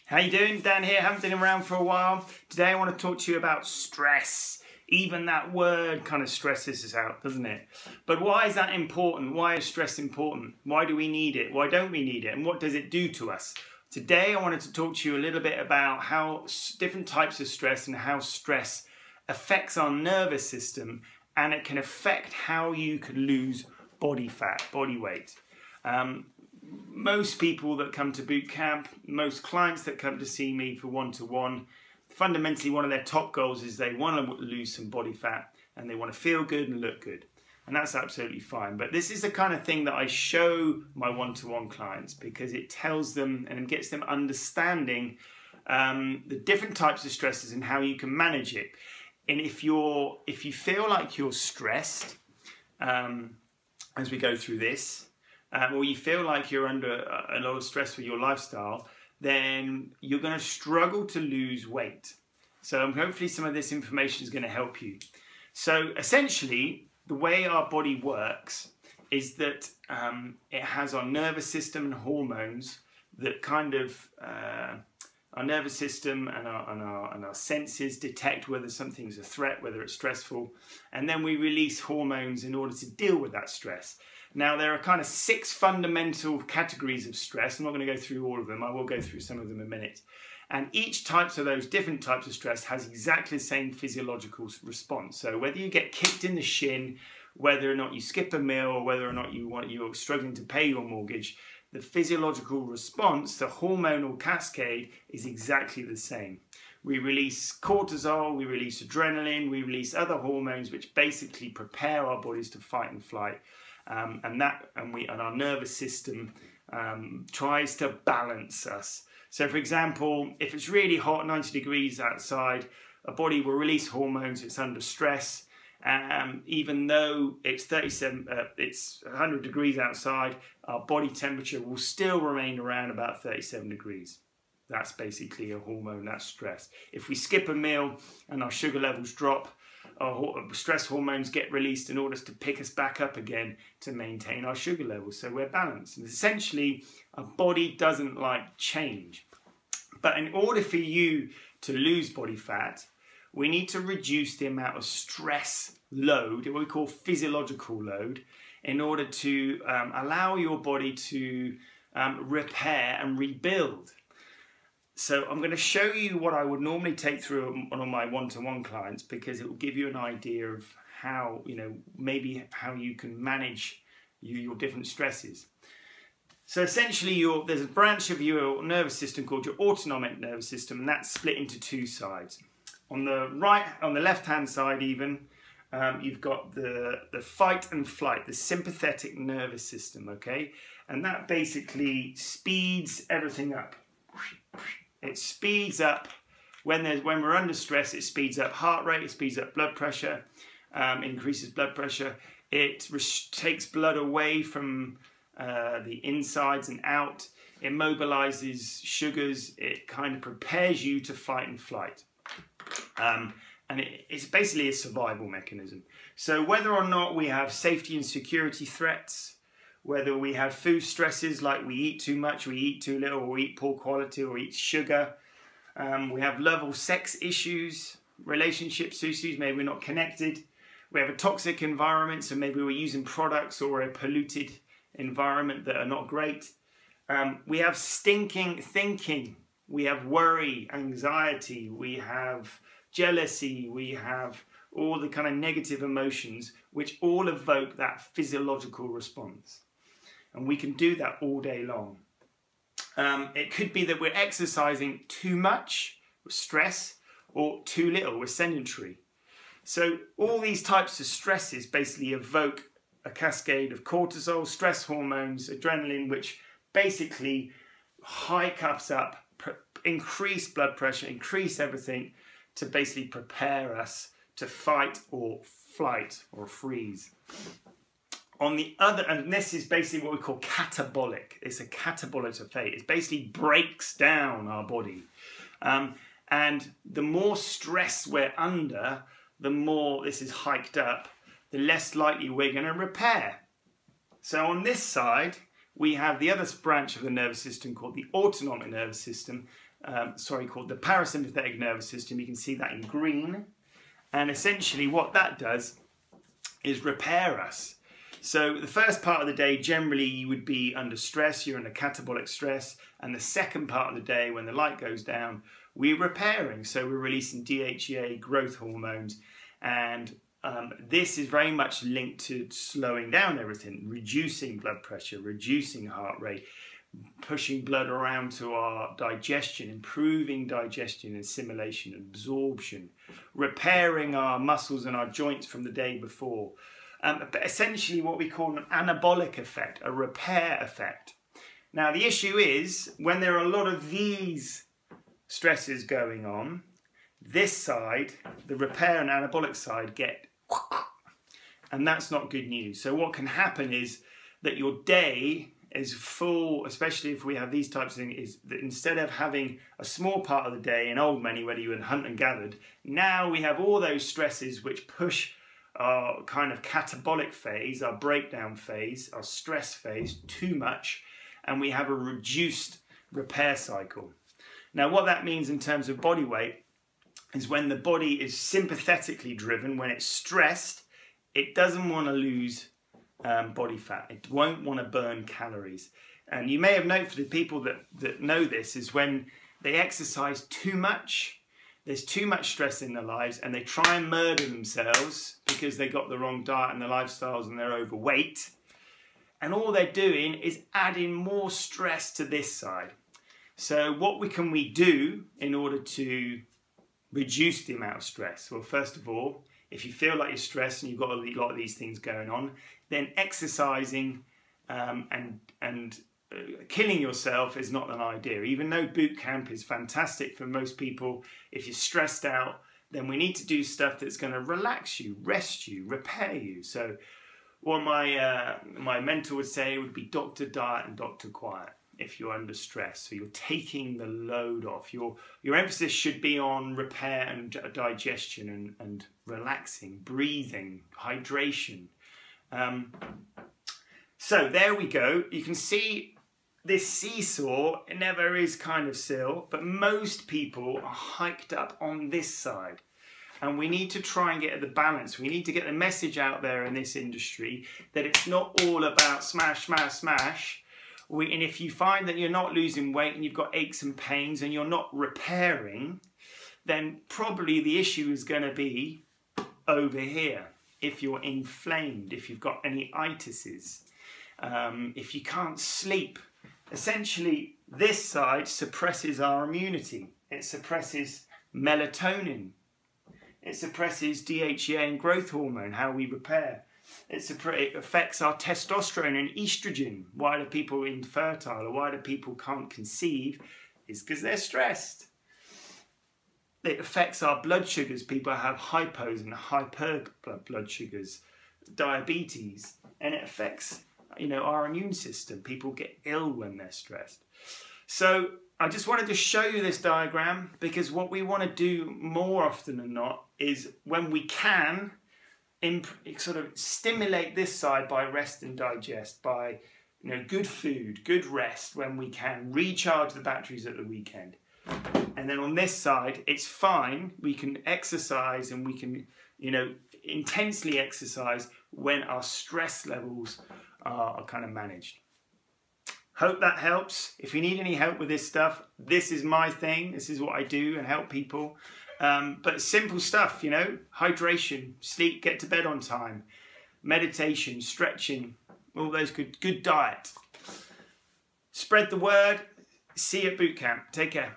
How you doing? Dan here, haven't been around for a while. Today I want to talk to you about stress. Even that word kind of stresses us out, doesn't it? But why is that important? Why is stress important? Why do we need it? Why don't we need it? And what does it do to us? Today I wanted to talk to you a little bit about how different types of stress and how stress affects our nervous system, and it can affect how you can lose body fat, body weight. Most people that come to boot camp, most clients that come to see me for one-to-one, fundamentally one of their top goals is they want to lose some body fat and they want to feel good and look good. And that's absolutely fine. But this is the kind of thing that I show my one-to-one clients because it tells them and gets them understanding the different types of stresses and how you can manage it. And if you feel like you're stressed as we go through this, or you feel like you're under a lot of stress with your lifestyle, then you're going to struggle to lose weight. So hopefully some of this information is going to help you. So essentially, the way our body works is that it has our nervous system and hormones that kind of our nervous system and our senses detect whether something's a threat, whether it's stressful, and then we release hormones in order to deal with that stress. Now, there are kind of 6 fundamental categories of stress. I'm not going to go through all of them. I will go through some of them in a minute. And each type of those different types of stress has exactly the same physiological response. So whether you get kicked in the shin, whether or not you skip a meal, or whether or not you're struggling to pay your mortgage, the physiological response, the hormonal cascade, is exactly the same. We release cortisol, we release adrenaline, we release other hormones which basically prepare our bodies to fight and flight. And our nervous system tries to balance us. So for example, if it's really hot, 90 degrees outside, a body will release hormones, it's under stress. Even though it's 100 degrees outside, our body temperature will still remain around about 37 degrees. That's basically a hormone, that's stress. If we skip a meal and our sugar levels drop, our stress hormones get released in order to pick us back up again to maintain our sugar levels, so we're balanced. And essentially, our body doesn't like change. But in order for you to lose body fat, we need to reduce the amount of stress load, what we call physiological load, in order to allow your body to repair and rebuild. So I'm going to show you what I would normally take through on my one-to-one clients, because it will give you an idea of how, maybe how you can manage your different stresses. So essentially, there's a branch of your nervous system called your autonomic nervous system, and that's split into 2 sides. On the left-hand side even, you've got the fight and flight, the sympathetic nervous system, okay? And that basically speeds everything up. It speeds up when we're under stress. It speeds up heart rate, it speeds up blood pressure, increases blood pressure. It takes blood away from the insides and out. It mobilizes sugars. It kind of prepares you to fight and flight. And it's basically a survival mechanism. So whether or not we have safety and security threats, whether we have food stresses like we eat too much, we eat too little, or we eat poor quality, or eat sugar. We have level sex issues, relationship issues, maybe we're not connected. We have a toxic environment, so maybe we're using products or a polluted environment that are not great. We have stinking thinking. We have worry, anxiety, we have jealousy, we have all the kind of negative emotions which all evoke that physiological response. And we can do that all day long. It could be that we're exercising too much with stress, or too little, we're sedentary. So all these types of stresses basically evoke a cascade of cortisol, stress hormones, adrenaline, which basically hike us up, increase blood pressure, increase everything to basically prepare us to fight or flight or freeze. On the other, and this is basically what we call catabolic. It's a catabolic effect. It basically breaks down our body. And the more stress we're under, the more this is hiked up, the less likely we're going to repair. So on this side, we have the other branch of the nervous system called the autonomic nervous system, called the parasympathetic nervous system. You can see that in green. And essentially what that does is repair us. So the first part of the day, generally you would be under stress, you're under catabolic stress. And the second part of the day, when the light goes down, we're repairing. So we're releasing DHEA, growth hormones. And this is very much linked to slowing down everything, reducing blood pressure, reducing heart rate, pushing blood around to our digestion, improving digestion, assimilation, absorption, repairing our muscles and our joints from the day before. But essentially what we call an anabolic effect, a repair effect. Now the issue is, when there are a lot of these stresses going on, this side, the repair and anabolic side, get, and that's not good news. So what can happen is that your day is full, especially if we have these types of things, is that instead of having a small part of the day, in old money, whether you were hunt and gathered, now we have all those stresses which push our kind of catabolic phase, our breakdown phase, our stress phase too much, and we have a reduced repair cycle. Now what that means in terms of body weight is when the body is sympathetically driven, when it's stressed, it doesn't want to lose body fat. It won't want to burn calories. And you may have noted, for the people that know this, is when they exercise too much, there's too much stress in their lives, and they try and murder themselves because they got the wrong diet and the lifestyles and they're overweight. And all they're doing is adding more stress to this side. So what can we do in order to reduce the amount of stress? Well, first of all, if you feel like you're stressed and you've got a lot of these things going on, then exercising and killing yourself is not an idea. Even though boot camp is fantastic for most people, if you're stressed out, then we need to do stuff that's going to relax you, rest you, repair you. So what my mentor would say would be Dr. Diet and Dr. Quiet if you're under stress. So you're taking the load off. Your emphasis should be on repair and digestion and relaxing, breathing, hydration. So there we go. You can see this seesaw, it never is kind of still, but most people are hiked up on this side. And we need to try and get at the balance. We need to get the message out there in this industry that it's not all about smash, smash, smash. And if you find that you're not losing weight and you've got aches and pains and you're not repairing, then probably the issue is going to be over here. If you're inflamed, if you've got any itises, if you can't sleep. Essentially, this side suppresses our immunity. It suppresses melatonin. It suppresses DHEA and growth hormone, how we repair. It affects our testosterone and estrogen. Why do people infertile, or why do people can't conceive? Is because they're stressed. It affects our blood sugars. People have hypos and hyper blood sugars, diabetes, and it affects, our immune system. People get ill when they're stressed. So I just wanted to show you this diagram, because what we want to do more often than not is, when we can, sort of stimulate this side by rest and digest, by good food, good rest when we can, recharge the batteries at the weekend. And then on this side, it's fine. We can exercise and we can, intensely exercise when our stress levels are kind of managed. Hope that helps. If you need any help with this stuff, this is my thing. This is what I do and help people. But simple stuff, hydration, sleep, get to bed on time, meditation, stretching, all those good diet. Spread the word. See you at boot camp. Take care.